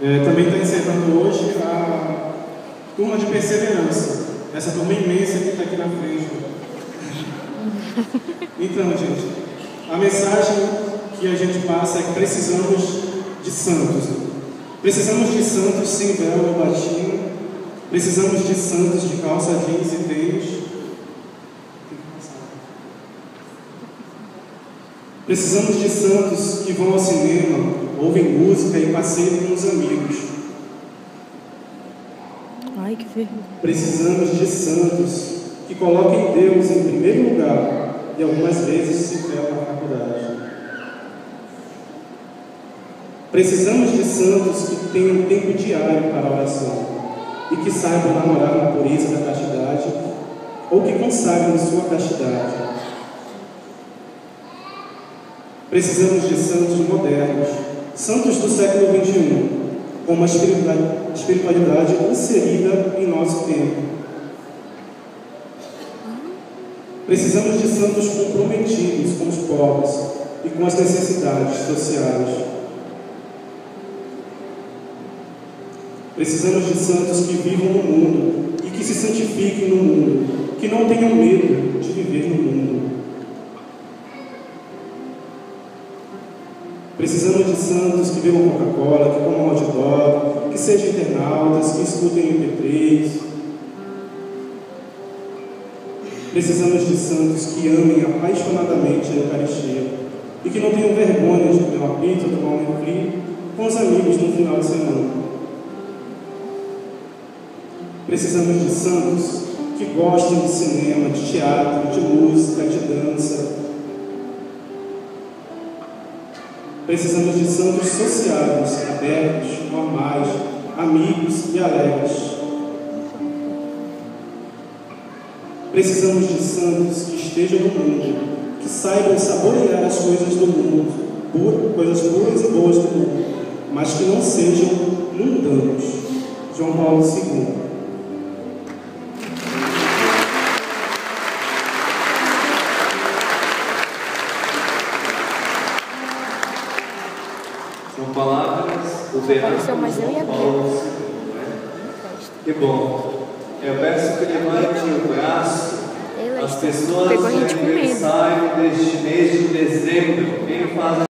Também está encerrando hoje a turma de perseverança. Essa turma imensa que está aqui na frente. Então, gente, a mensagem que a gente passa é que precisamos de santos. Precisamos de santos sem véu ou batina. Precisamos de santos de calça jeans e tênis. Precisamos de santos que vão ao cinema, ouvem música e passeiam com os amigos. Ai, que vergonha. Precisamos de santos que coloquem Deus em primeiro lugar e algumas vezes se ferram na faculdade. Precisamos de santos que tenham tempo diário para a oração e que saibam namorar na pureza da castidade ou que consagrem sua castidade. Precisamos de santos modernos, santos do século XXI, com uma espiritualidade inserida em nosso tempo. Precisamos de santos comprometidos com os pobres e com as necessidades sociais. Precisamos de santos que vivam no mundo e que se santifiquem no mundo, que não tenham medo de viver no mundo. Precisamos de santos que bebam Coca-Cola, que comam hot dog, que sejam internautas, que escutem MP3. Precisamos de santos que amem apaixonadamente a Eucaristia e que não tenham vergonha de comer uma pizza ou tomar um refri com os amigos no final de semana. Precisamos de santos que gostem de cinema, de teatro, de música, de dança. Precisamos de santos sociáveis, abertos, normais, amigos e alegres. Precisamos de santos que estejam no mundo, que saibam saborear as coisas do mundo, coisas puras e boas do mundo, mas que não sejam mundanos. João Paulo II. São palavras do Bernardo João Paulo II. Que bom. Eu peço que levante o braço as pessoas de aniversário deste mês de dezembro. Quem faz